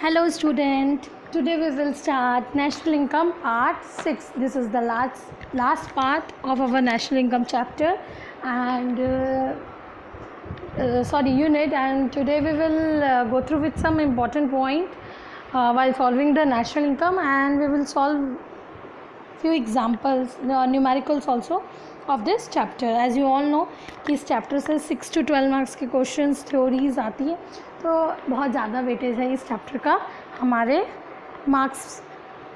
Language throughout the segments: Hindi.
Hello student, today we will start national income part 6. This is the last part of our national income chapter and unit, and today we will go through with some important point while solving the national income, and we will solve few examples, numericals also of this chapter. As you all know कि इस चैप्टर से 6 to 12 मार्क्स के क्वेश्चंस थ्योरीज आती है, तो बहुत ज़्यादा वेटेज है इस चैप्टर का हमारे मार्क्स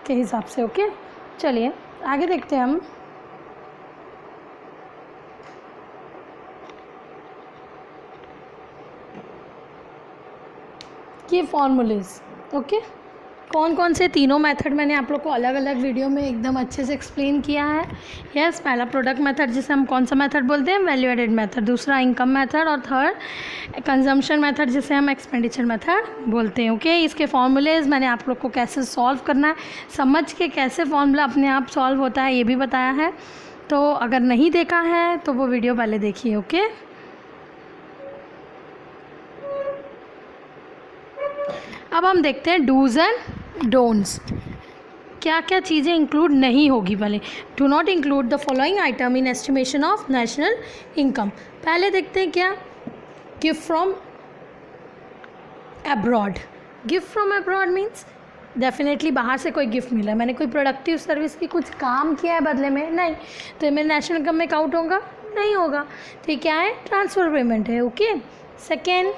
के हिसाब से. ओके, चलिए आगे देखते हैं हम. ये फॉर्मूलेज. ओके, कौन कौन से तीनों मेथड मैंने आप लोग को अलग अलग वीडियो में एकदम अच्छे से एक्सप्लेन किया है. यस, पहला प्रोडक्ट मेथड जिसे हम कौन सा मेथड बोलते हैं, वैल्यू एडेड मेथड. दूसरा इनकम मेथड, और थर्ड कंजम्पशन मेथड जिसे हम एक्सपेंडिचर मेथड बोलते हैं. ओके, इसके फॉर्मूलेज मैंने आप लोग को कैसे सॉल्व करना है, समझ के कैसे फॉर्मूला अपने आप सॉल्व होता है ये भी बताया है. तो अगर नहीं देखा है तो वो वीडियो पहले देखिए. ओके, अब हम देखते हैं डूज एंड डोंट्स. क्या क्या चीज़ें इंक्लूड नहीं होगी. पहले, do not include the following item in estimation of national income. पहले देखते हैं क्या, gift from abroad. Gift from abroad means definitely बाहर से कोई गिफ्ट मिला है, मैंने कोई प्रोडक्टिव सर्विस की कुछ काम किया है बदले में, नहीं, तो मेरे नेशनल इनकम में काउंट होगा नहीं होगा. तो ये क्या है, ट्रांसफ़र पेमेंट है. Okay, second,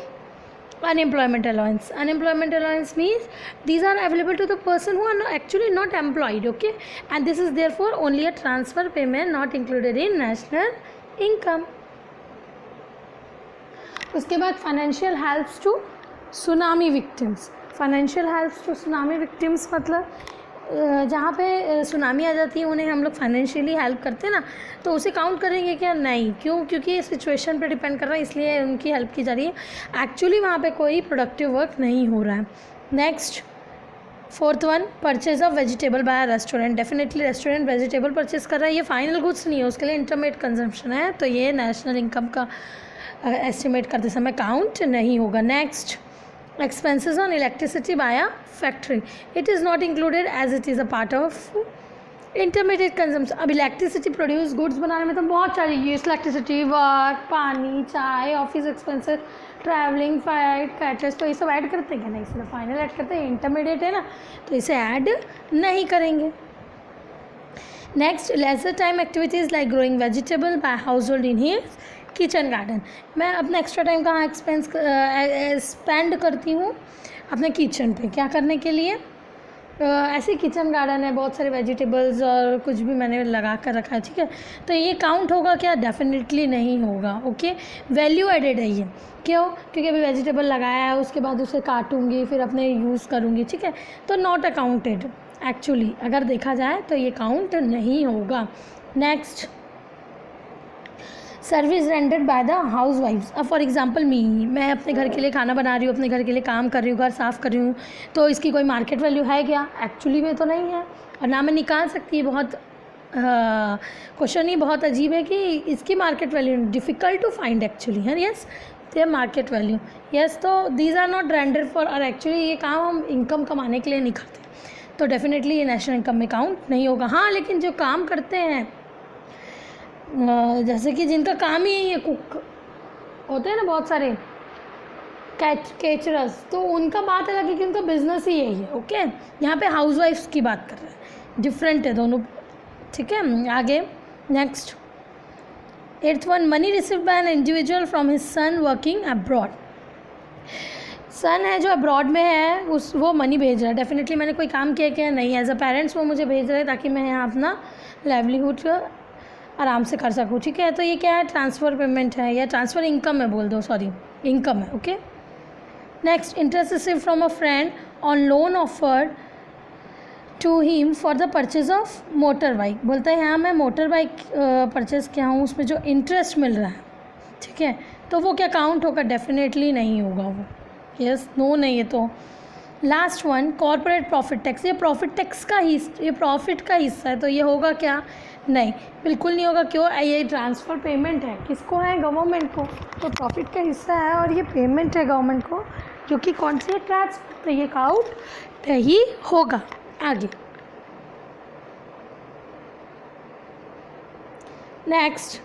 unemployment allowance. Unemployment allowance means these are available to the person who are actually not employed. Okay, and this is therefore only a transfer payment, not included in national income. उसके बाद financial helps to tsunami victims. Financial helps to tsunami victims मतलब जहाँ पे सुनामी आ जाती है उन्हें हम लोग फाइनेंशियली हेल्प करते हैं ना, तो उसे काउंट करेंगे क्या, नहीं. क्यों? क्योंकि ये सिचुएशन पे डिपेंड कर रहा है, इसलिए उनकी हेल्प की जा रही है. एक्चुअली वहाँ पे कोई प्रोडक्टिव वर्क नहीं हो रहा है. Next, fourth one, purchase of vegetable by restaurant. Definitely restaurant vegetable purchase कर रहा है, ये फाइनल गुड्स नहीं है, उसके लिए इंटरमीडिएट कंजम्पशन है, तो ये नेशनल इनकम का एस्टिमेट करते समय काउंट नहीं होगा. Next, expenses on electricity by a factory. It is not included as it is a part of intermediate consumption. अब इलेक्ट्रिसिटी प्रोड्यूस गुड्स बनाने में तो बहुत सारी यूज, इलेक्ट्रिसिटी, वर्क, पानी, चाय, office expenses, travelling, flight, caterers, तो ये सब ऐड करते हैं क्या, नहीं, सिर्फ फाइनल ऐड करते हैं. इंटरमीडिएट है ना, तो इसे ऐड नहीं करेंगे. Next, leisure time activities like growing vegetable by household in theirs kitchen garden. मैं अपना एक्स्ट्रा टाइम कहाँ स्पेंड करती हूँ, अपने किचन पे. क्या करने के लिए, ऐसे किचन गार्डन है, बहुत सारे वेजिटेबल्स और कुछ भी मैंने लगा कर रखा है. ठीक है, तो ये काउंट होगा क्या, डेफिनेटली नहीं होगा. ओके, वैल्यू एडेड है ये. क्यों? क्योंकि अभी वेजिटेबल लगाया है, उसके बाद उसे काटूंगी, फिर अपने यूज़ करूँगी. ठीक है, तो नॉट अकाउंटेड एक्चुअली, अगर देखा जाए तो ये काउंट नहीं होगा. Next, service rendered by the housewifes. अब फॉर एग्जांपल मैं अपने घर के लिए खाना बना रही हूँ, अपने घर के लिए काम कर रही हूँ, घर साफ़ कर रही हूँ, तो इसकी कोई मार्केट वैल्यू है क्या, एक्चुअली में तो नहीं है, और ना मैं निकाल सकती. बहुत क्वेश्चन ही बहुत अजीब है कि इसकी market value difficult to find actually है. यस, तो मार्केट वैल्यू, यस, तो these are not rendered for, और एक्चुअली ये काम हम इनकम कमाने के लिए नहीं करते, तो डेफिनेटली ये नेशनल इनकम में काउंट नहीं होगा. हाँ, लेकिन जो काम करते हैं, जैसे कि जिनका काम ही यही है, कुक होते हैं ना बहुत सारे, कैचरर्स, तो उनका बात अलग है कि उनका बिजनेस ही यही है. ओके, यहाँ पे हाउसवाइफ्स की बात कर रहे हैं, डिफरेंट है दोनों. ठीक है, आगे next, eighth one, money received by an individual from his son working abroad. Son है जो अब्रॉड में है, वो मनी भेज रहा है. डेफिनेटली मैंने कोई काम किया क्या, नहीं, एज अ पेरेंट्स वो मुझे भेज रहे हैं ताकि मैं यहाँ अपना लाइवलीहुड आराम से कर सकूँ. ठीक है, तो ये क्या है, ट्रांसफ़र पेमेंट है, या ट्रांसफ़र इनकम है, बोल दो, सॉरी, इनकम है. Okay, next, interest receive from a friend on loan offered to him for the purchase of motor bike. बोलता है हाँ मैं मोटर बाइक परचेज़ किया हूँ, उसमें जो इंटरेस्ट मिल रहा है. ठीक है, तो वो क्या काउंट होगा, डेफिनेटली नहीं होगा वो. यस, नो नहीं है. तो last one, corporate profit tax. ये प्रॉफिट टैक्स का ये प्रॉफिट का हिस्सा है, तो ये होगा क्या, नहीं, बिल्कुल नहीं होगा. क्यों, ये ट्रांसफ़र पेमेंट है, किसको है, गवर्नमेंट को, तो प्रॉफिट का हिस्सा है और ये पेमेंट है गवर्नमेंट को, जो कि कौन से टैक्स, तो ये काउंट नहीं होगा। आगे next,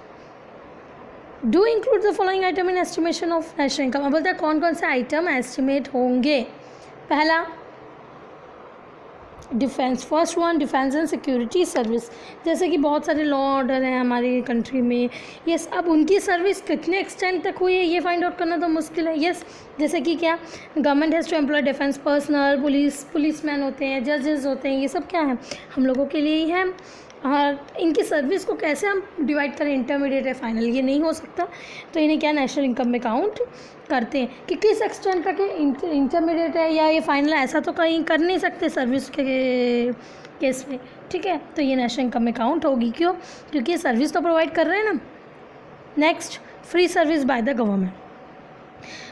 do include the following item in estimation of national income. अब बोलते हैं कौन कौन से आइटम एस्टिमेट होंगे। पहला defence, first one defence and security service, जैसे कि बहुत सारे लॉ ऑर्डर हैं हमारी कंट्री में। यस, अब उनकी सर्विस कितने एक्सटेंड तक हुई है ये फाइंड आउट करना तो मुश्किल है। यस, जैसे कि क्या, government has to employ defence personnel, policeman होते हैं, जजेस होते हैं, ये सब क्या है, हम लोगों के लिए ही है। और इनकी सर्विस को कैसे हम डिवाइड करें, इंटरमीडिएट है फाइनल, ये नहीं हो सकता। तो इन्हें क्या नेशनल इनकम में काउंट करते हैं कि किस एक्सटेंट तक इंटरमीडिएट है या ये फाइनल, ऐसा तो कहीं कर नहीं सकते सर्विस के केस में। ठीक है, तो ये नेशनल इनकम में काउंट होगी। क्यों? क्योंकि ये सर्विस तो प्रोवाइड कर रहे हैं ना। Next, free service by the government.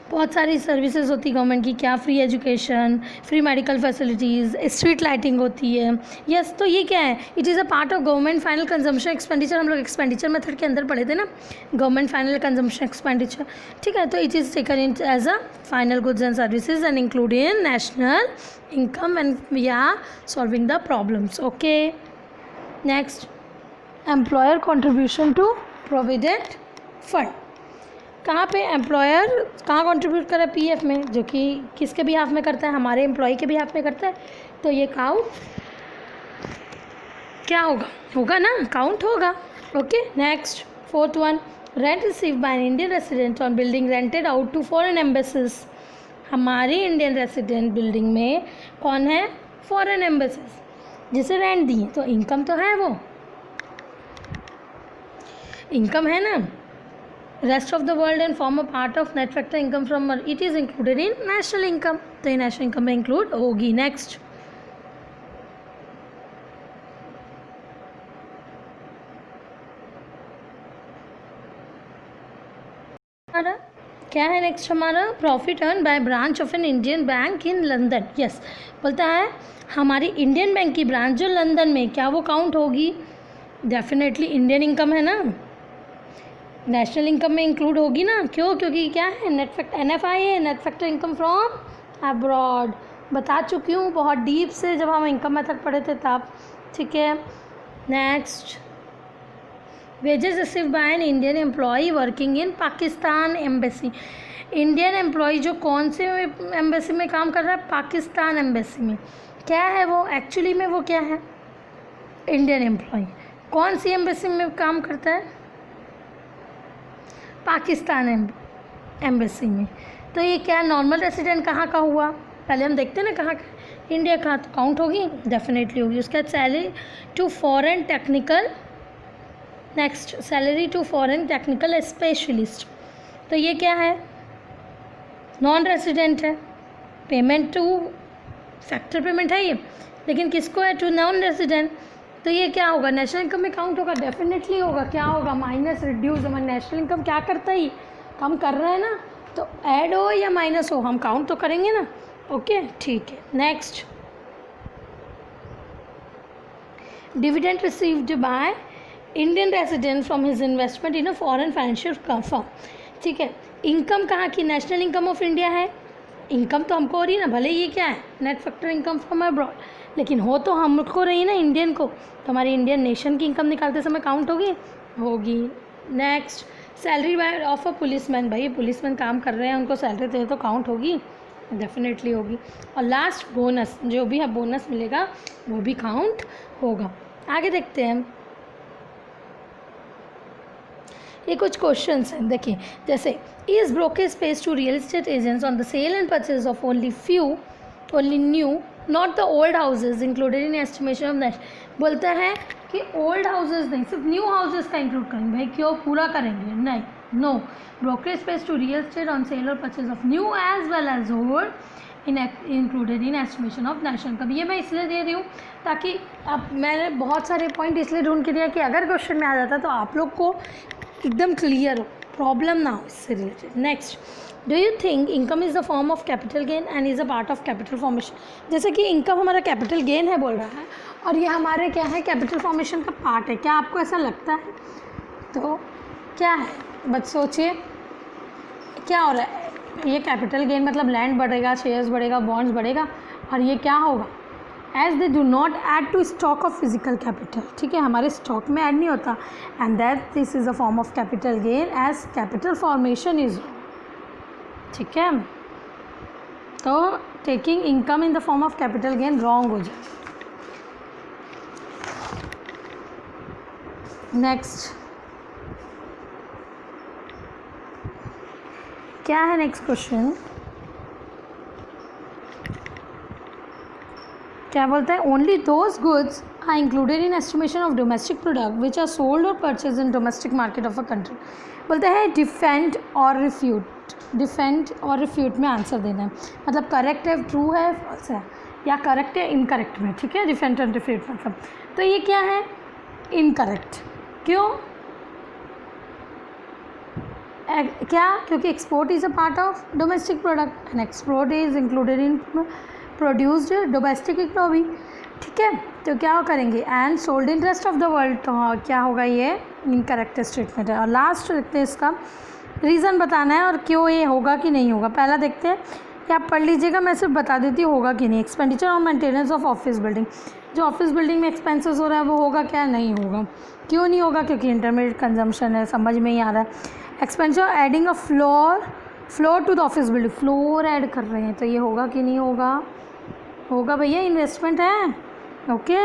बहुत सारी सर्विसेज होती है गवर्नमेंट की, क्या, free education, free medical facilities, street lighting होती है। यस, तो ये क्या है, it is a part of government final consumption expenditure. हम लोग एक्सपेंडिचर मेथड के अंदर पढ़े थे ना, गवर्नमेंट फाइनल कंजम्पशन एक्सपेंडिचर। ठीक है, तो it is taken in as a final goods and services and include in national income and या solving the problems. Okay, next, employer contribution to provident fund. कहाँ पे एम्प्लॉयर कहाँ कंट्रीब्यूट कर रहा है, पीएफ में, जो कि किसके भी हाफ में करता है, हमारे एम्प्लॉय के भी हाफ में करता है। तो ये काउंट क्या होगा ना, काउंट होगा। Okay, next, fourth one, rent receive by an Indian resident on building rented out to foreign embassies. हमारी इंडियन रेसिडेंट बिल्डिंग में कौन है, फॉरेन एम्बेसीज, जिसे रेंट दिए, तो इनकम तो है, वो इनकम है ना। Rest of the world and form a part of net factor income from it is included in national income, तो ये नेशनल इनकम में इंक्लूड होगी। नेक्स्ट, हमारा क्या है, नेक्स्ट हमारा profit earn by branch of an Indian bank in London. Yes, बोलता है हमारी इंडियन बैंक की ब्रांच जो लंदन में, क्या वो काउंट होगी, डेफिनेटली इंडियन इनकम है ना, नेशनल इनकम में इंक्लूड होगी ना। क्यों? क्योंकि क्या है, नेट फैक्टर NFI है, net factor income from abroad. बता चुकी हूँ बहुत डीप से जब हम इनकम मेथड पढ़े थे तब। ठीक है, next, wages receive by an Indian employee working in Pakistan embassy. Indian employee जो कौन से एम्बेसी में काम कर रहा है, पाकिस्तान एम्बेसी में। क्या है वो एक्चुअली में, वो क्या है, इंडियन एम्प्लॉई कौन सी एम्बेसी में काम करता है, पाकिस्तान एम्बेसी में। तो ये क्या नॉर्मल रेसिडेंट कहाँ का हुआ, पहले हम देखते हैं ना कहाँ का, इंडिया का, तो काउंट होगी, डेफिनेटली होगी। उसके बाद salary to foreign technical, next, salary to foreign technical specialist, तो ये क्या है, नॉन रेसिडेंट है। पेमेंट टू फैक्टर पेमेंट है ये, लेकिन किसको है, टू नॉन रेसिडेंट। तो ये क्या होगा, नेशनल इनकम में काउंट होगा, डेफिनेटली होगा। क्या होगा, माइनस रिड्यूस, हमारा नेशनल इनकम क्या करता है, कम कर रहा है ना, तो ऐड हो या माइनस हो हम काउंट तो करेंगे ना। ओके, ठीक है, next, dividend received by Indian resident from his investment in a foreign financial firm. ठीक है, इनकम कहाँ की, नेशनल इनकम ऑफ इंडिया है, इनकम तो हमको हो रही ना, भले ये क्या है, net factor income from abroad, लेकिन हो तो हमको रही ना, इंडियन को, तो हमारी इंडियन नेशन की इनकम निकालते समय काउंट होगी। Next, salary by of a policeman, भाई पुलिसमैन काम कर रहे हैं, उनको सैलरी दे तो काउंट होगी, डेफिनेटली होगी। और लास्ट, बोनस, जो भी है बोनस मिलेगा वो भी काउंट होगा। आगे देखते हैं, ये कुछ क्वेश्चंस हैं, देखिए, जैसे is brokerage paid to real estate agents on the sale and purchase of only new not the old houses included in estimation of net. बोलता है कि ओल्ड हाउसेज नहीं, सिर्फ न्यू हाउसेज का इंक्लूड करेंगे। भाई क्यों, पूरा करेंगे नहीं, no, brokerage paid to real estate on sale और purchase of new as well as old included in estimation of national income. ये मैं इसलिए दे रही हूँ ताकि अब मैंने बहुत सारे पॉइंट इसलिए ढूंढ के दिया कि अगर क्वेश्चन में आ जाता तो आप लोग को एकदम क्लियर हो, प्रॉब्लम ना हो इससे related. Next, do you think income is the form of capital gain and is a part of capital formation. जैसे कि इनकम हमारा कैपिटल गेन है बोल रहा है, और ये हमारे क्या है, कैपिटल फॉर्मेशन का पार्ट है। क्या आपको ऐसा लगता है? तो क्या है, बस सोचिए क्या हो रहा है, ये कैपिटल गेन मतलब लैंड बढ़ेगा, शेयर्स बढ़ेगा, बॉन्ड्स बढ़ेगा, और ये क्या होगा, as they do not add to stock of physical capital, ठीक है, हमारे स्टॉक में ऐड नहीं होता, and that this is a form of capital gain as capital formation is, ठीक है। तो taking income in the form of capital gain wrong हो जाए। नेक्स्ट क्या है, नेक्स्ट क्वेश्चन क्या बोलता है, only those goods are included in estimation of domestic product which are sold और purchase in domestic market of a country. बोलता है डिफेंड और रिफ्यूट, डिफेंड और रिफ्यूट में आंसर देना है, मतलब करेक्ट है, ट्रू है, फॉल्स है, या करेक्ट है इनकरेक्ट में, ठीक है, डिफेंड और रिफ्यूट मतलब। तो ये क्या है, इनकरेक्ट, क्यों, क्या, क्योंकि export is a part of domestic product and export is included in produced domestic economy, ठीक है। तो क्या करेंगे, and sold in rest of the world, तो हाँ क्या होगा, ये इनकरेक्ट स्टेटमेंट है। और लास्ट देखते हैं, इसका रीज़न बताना है और क्यों ये होगा कि नहीं होगा। पहला देखते हैं, कि आप पढ़ लीजिएगा, मैं सिर्फ बता देती हूँ होगा कि नहीं। Expenditure on maintenance of office building, जो ऑफिस बिल्डिंग में एक्सपेंसेस हो रहा है वो होगा क्या, नहीं होगा। क्यों नहीं होगा, क्योंकि इंटरमीडिएट कंजम्पशन है, समझ में ही आ रहा है। Expenditure adding a floor to the office building, floor add कर रहे हैं, तो ये होगा कि नहीं होगा, होगा भैया, इन्वेस्टमेंट है, ओके।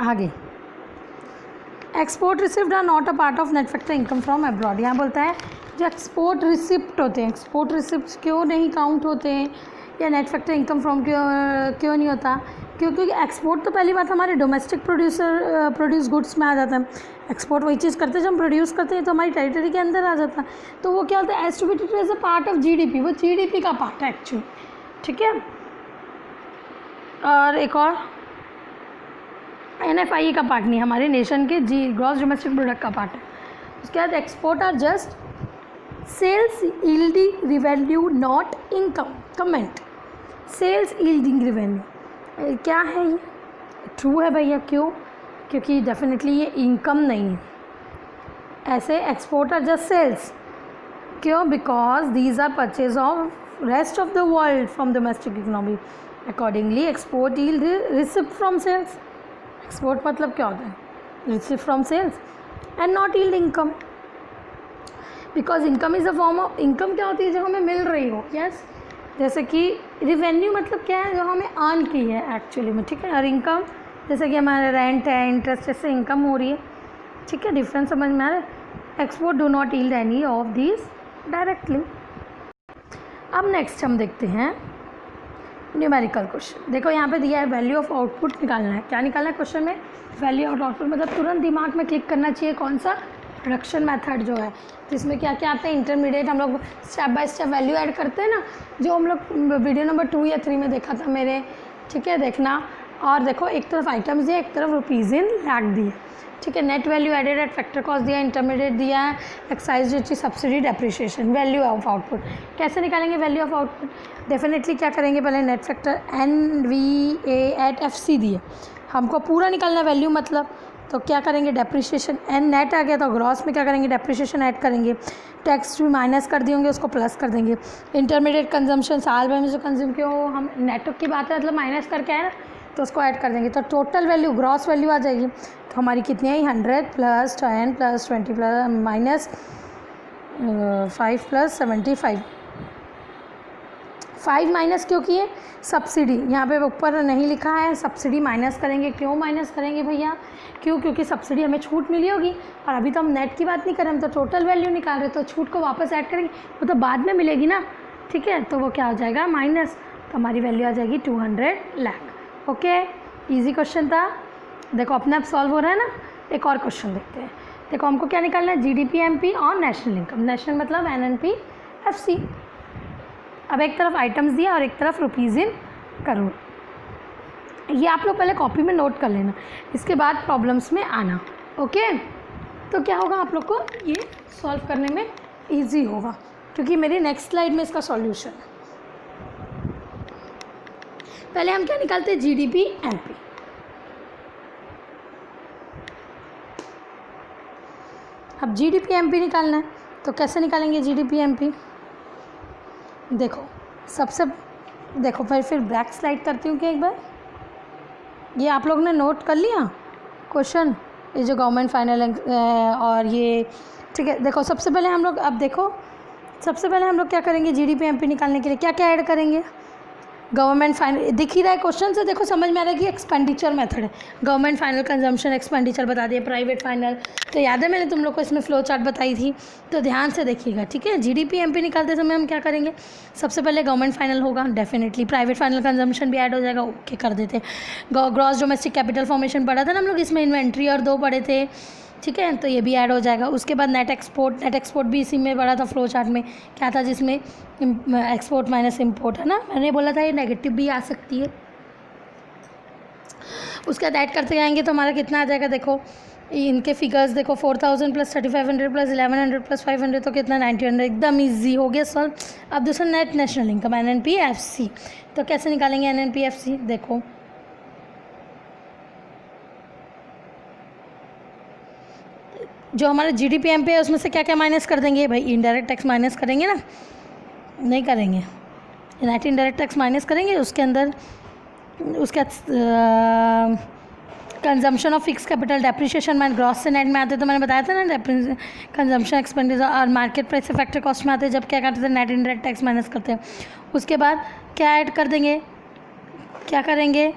आगे, export receipt are not a part of net factor income from abroad. यहाँ बोलता है जो एक्सपोर्ट रिसिप्ट होते हैं, एक्सपोर्ट रिसिप्ट क्यों नहीं काउंट होते हैं, या नेट फैक्टर इनकम फ्रॉम क्यों नहीं होता, क्योंकि एक्सपोर्ट तो पहली बात हमारे डोमेस्टिक प्रोड्यूस गुड्स में आ जाता है। एक्सपोर्ट वही चीज़ करते हैं जब हम प्रोड्यूस करते हैं, तो हमारी टेरिटरी के अंदर आ जाता है, तो वो क्या होता है, as to be treated as a part of GDP, वो जीडीपी का पार्ट है एक्चुअली, ठीक है। और एक और NFI का पार्ट नहीं, हमारे नेशन के ग्रॉस डोमेस्टिक प्रोडक्ट का पार्ट है। उसके बाद export are just sales yielding revenue not income. Comment, sales yielding revenue क्या है, ये ट्रू है भैया, क्यों, क्योंकि डेफिनेटली ये इनकम नहीं है। ऐसे एक्सपोर्ट आर जस्ट सेल्स, क्यों, because these are purchase of rest of the world from domestic economy. Accordingly export yield receipt from sales, export मतलब क्या होता है, receipt from sales and not yield income, because income is a form of, income क्या होती है जो हमें मिल रही हो, यस। जैसे कि रिवेन्यू मतलब क्या है, जो हमें अर्न की है एक्चुअली में, ठीक है। और इनकम जैसे कि हमारा रेंट है, इंटरेस्ट, से इनकम हो रही है, ठीक है। डिफरेंस समझ में आ रहा है। Export do not yield any of these directly. अब नेक्स्ट हम देखते हैं न्यूमेरिकल क्वेश्चन। देखो यहाँ पे दिया है वैल्यू ऑफ आउटपुट निकालना है। क्या निकालना है क्वेश्चन में, वैल्यू ऑफ आउटपुट, मतलब तुरंत दिमाग में क्लिक करना चाहिए कौन सा, प्रोडक्शन मेथड जो है, जिसमें क्या क्या आता है, इंटरमीडिएट हम लोग step by step value add करते हैं ना, जो हम लोग वीडियो नंबर 2 या 3 में देखा था मेरे, ठीक है, देखना। और देखो एक तरफ आइटम्स दिया, एक तरफ रुपीज़ इन लाख दिए, ठीक है। Net value added at factor cost दिया, इंटरमीडिएट दिया है, excise duty, subsidy, depreciation. Value of output कैसे निकालेंगे, वैल्यू ऑफ आउटपुट डेफिनेटली क्या करेंगे, पहले नेट फैक्टर NVA@FC दिए, हमको पूरा निकालना वैल्यू मतलब, तो क्या करेंगे, डेप्रिसिएशन, एन नेट आ गया तो ग्रॉस में क्या करेंगे, डेप्रिसिएशन ऐड करेंगे, टैक्स भी माइनस कर दिए होंगे उसको प्लस कर देंगे। इंटरमीडिएट कंजम्पशन साल भर में जो कंज्यूम किया हो, हम नेट की बात है मतलब माइनस करके आए ना, तो उसको ऐड कर देंगे, तो टोटल वैल्यू ग्रॉस वैल्यू आ जाएगी। तो हमारी कितनी आई, 100 + 10 + 20 प्लस -5 + 75। 5 माइनस क्यों किए, सब्सिडी, यहाँ पे ऊपर नहीं लिखा है, सब्सिडी माइनस करेंगे। क्यों माइनस करेंगे भैया, क्यों, क्योंकि सब्सिडी हमें छूट मिली होगी, और अभी तो हम नेट की बात नहीं कर रहे, हम तो टोटल वैल्यू निकाल रहे, तो छूट को वापस ऐड करेंगे, वो तो बाद में मिलेगी ना, ठीक है। तो वो क्या हो जाएगा, माइनस, तो हमारी वैल्यू आ जाएगी 200 लाख। ओके, इजी क्वेश्चन था। देखो अपने आप सॉल्व हो रहा है ना। एक और क्वेश्चन देखते हैं। देखो हमको क्या निकालना है, GDP MP और नेशनल इनकम। नेशनल मतलब NNP FC। अब एक तरफ आइटम्स दिया और एक तरफ रुपीज़ इन करोड़। ये आप लोग पहले कॉपी में नोट कर लेना, इसके बाद प्रॉब्लम्स में आना, ओके। तो क्या होगा, आप लोग को ये सॉल्व करने में इजी होगा, क्योंकि मेरी नेक्स्ट स्लाइड में इसका सॉल्यूशन है। पहले हम क्या निकालते हैं, GDP MP। अब GDP MP निकालना है, तो कैसे निकालेंगे GDP MP, देखो सबसे देखो फिर बैक स्लाइड करती हूँ कि एक बार ये आप लोग ने नोट कर लिया क्वेश्चन, ये जो गवर्नमेंट फाइनल और ये ठीक है। देखो सबसे पहले हम लोग अब देखो सबसे पहले हम लोग क्या करेंगे, जीडीपी एमपी निकालने के लिए क्या क्या ऐड करेंगे। गवर्नमेंट फाइनल दिख ही रहा है क्वेश्चन से, देखो समझ में आ रहा है कि एक्सपेंडिचर मेथड है। गवर्नमेंट फाइनल कंजम्पशन एक्सपेंडिचर बता दिया, प्राइवेट फाइनल तो याद है मैंने तुम लोग को इसमें फ्लो चार्ट बताई थी, तो ध्यान से देखिएगा ठीक है। जीडीपी एमपी निकालते समय हम क्या करेंगे, सबसे पहले गवर्नमेंट फाइनल होगा डेफिनेटली, प्राइवेट फाइनल कंजम्पशन भी ऐड हो जाएगा, ओके कर देते। ग्रॉस डोमेस्टिक कैपिटल फॉर्मेशन पढ़ा था ना हम लोग, इसमें इन्वेंट्री और 2 पढ़े थे ठीक है, तो ये भी ऐड हो जाएगा। उसके बाद नेट एक्सपोर्ट भी इसी में पढ़ा था फ्लो चार्ट में, क्या था जिसमें एक्सपोर्ट माइनस इम्पोर्ट है ना, मैंने बोला था ये नेगेटिव भी आ सकती है। उसके बाद ऐड करते जाएंगे तो हमारा कितना आ जाएगा, देखो इनके फिगर्स देखो 4000 प्लस 3500 प्लस 1100 प्लस 500 तो कितना 1900, एकदम इजी हो गया सॉल्व। अब दूसरा नेट नेशनल इनकम NNPFC, तो कैसे निकालेंगे NNPFC, देखो जो हमारा जीडीपी एमपी है उसमें से क्या क्या माइनस कर देंगे भाई, इनडायरेक्ट टैक्स माइनस करेंगे ना, नहीं करेंगे नेट इनडायरेक्ट टैक्स माइनस करेंगे। उसके अंदर उसके consumption of fix capital depreciation में ग्रॉस से नेट में आते तो मैंने बताया था ना, कंजम्पशन एक्सपेंडिचर और मार्केट प्राइस से फैक्टर कॉस्ट में आते हैं, जब क्या करते थे नेट इनडायरेक्ट टैक्स माइनस करते हैं। उसके बाद क्या ऐड कर देंगे, क्या करेंगे,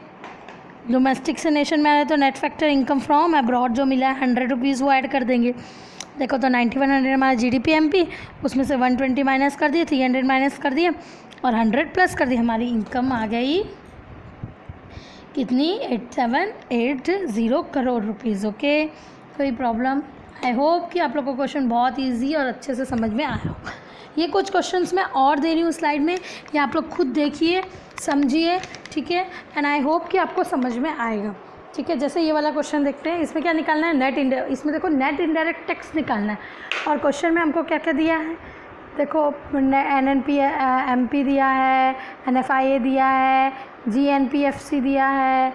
डोमेस्टिक से नेशन में आए तो net factor income from abroad जो मिला है 100 रुपीज़ वो ऐड कर देंगे। देखो तो 9100 हमारा जीडीपी एमपी, उसमें से 120 माइनस कर दिए, 300 माइनस कर दिए और 100 प्लस कर दिए, हमारी इनकम आ गई कितनी 8780 करोड़ रुपीज़। ओके, कोई प्रॉब्लम? आई होप कि आप लोग को क्वेश्चन बहुत ईजी और अच्छे से समझ में आया हो। ये कुछ क्वेश्चंस मैं और दे रही हूँ स्लाइड में, ये आप लोग खुद देखिए समझिए ठीक है, एंड आई होप कि आपको समझ में आएगा ठीक है। जैसे ये वाला क्वेश्चन देखते हैं, इसमें क्या निकालना है, इसमें देखो नेट इनडायरेक्ट टैक्स निकालना है और क्वेश्चन में हमको क्या क्या दिया है, देखो NNPMP दिया है, NFIA दिया है, GNPFC दिया है,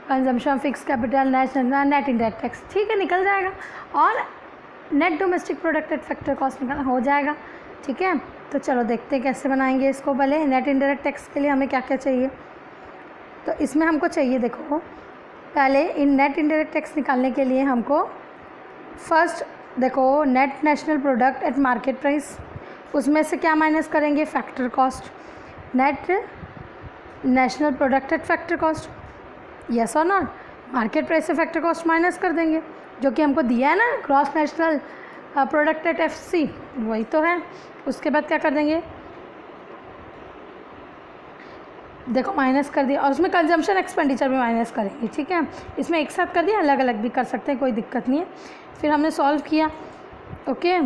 consumption fix capital net indirect tax ठीक है निकल जाएगा, और net domestic product at factor cost निकालना हो जाएगा ठीक है। तो चलो देखते हैं कैसे बनाएंगे इसको। पहले नेट इनडायरेक्ट टैक्स के लिए हमें क्या क्या चाहिए, तो इसमें हमको चाहिए देखो पहले इन नेट इनडायरेक्ट टैक्स निकालने के लिए हमको फर्स्ट देखो net national product at market price, उसमें से क्या माइनस करेंगे, factor cost, net national product at factor cost, yes और नॉट, मार्केट प्राइस से फैक्टर कॉस्ट माइनस कर देंगे जो कि हमको दिया है ना gross national product at FC, वही तो है। उसके बाद क्या कर देंगे, देखो माइनस कर दिया और उसमें कंजम्पशन एक्सपेंडिचर भी माइनस करेंगे ठीक है। इसमें एक साथ कर दिया, अलग अलग भी कर सकते हैं, कोई दिक्कत नहीं है। फिर हमने सॉल्व किया ओके,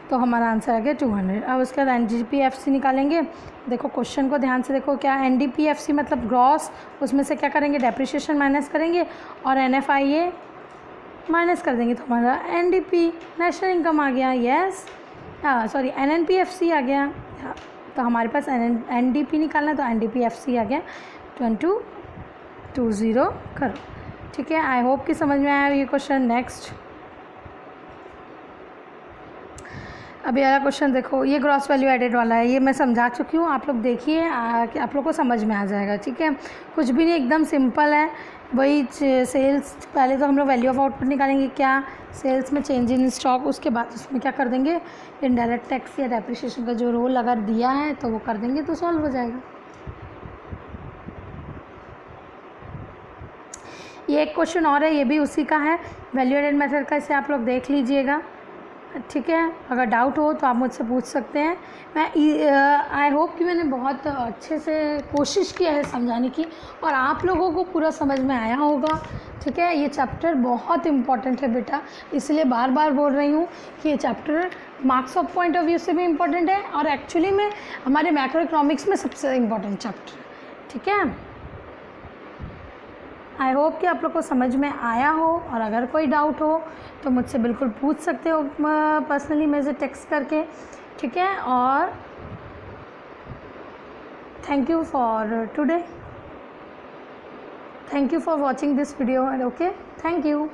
तो हमारा आंसर आ गया 200। अब उसके बाद NDPFC निकालेंगे। देखो क्वेश्चन को ध्यान से देखो, क्या NDPFC मतलब ग्रॉस, उसमें से क्या करेंगे, डेप्रिशिएशन माइनस करेंगे और NFIA माइनस कर देंगे, तो हमारा NDP नेशनल इनकम आ गया, यस सॉरी NNPFC आ गया, तो हमारे पास NDP निकालना है तो NDPFC आ गया 2220 करो ठीक है। आई होप कि समझ में आया ये क्वेश्चन। नेक्स्ट अब ये वाला क्वेश्चन देखो, ये ग्रॉस वैल्यू एडेड वाला है, ये मैं समझा चुकी हूँ, आप लोग देखिए कि आप लोग को समझ में आ जाएगा ठीक है। कुछ भी नहीं, एकदम सिंपल है। वही सेल्स, पहले तो हम लोग वैल्यू ऑफ आउटपुट निकालेंगे, क्या सेल्स में चेंज इन स्टॉक, उसके बाद उसमें क्या कर देंगे, इनडायरेक्ट टैक्स या डेप्रिशिएशन का जो रोल अगर दिया है तो वो कर देंगे, तो सॉल्व हो जाएगा। ये एक क्वेश्चन और है, ये भी उसी का है, वैल्यू एडेड मेथड का, इसे आप लोग देख लीजिएगा ठीक है। अगर डाउट हो तो आप मुझसे पूछ सकते हैं। मैं आई होप कि मैंने बहुत अच्छे से कोशिश किया है समझाने की और आप लोगों को पूरा समझ में आया होगा ठीक है। ये चैप्टर बहुत इम्पॉर्टेंट है बेटा, इसलिए बार बार बोल रही हूँ कि ये chapter marks of point of view से भी इम्पॉर्टेंट है और एक्चुअली में हमारे मैक्रो इकोनॉमिक्स में सबसे इम्पॉर्टेंट चैप्टर ठीक है। आई होप कि आप लोग को समझ में आया हो, और अगर कोई डाउट हो तो मुझसे बिल्कुल पूछ सकते हो पर्सनली मेरे से टेक्स्ट करके ठीक है। और thank you for today, thank you for watching this video and okay, thank you.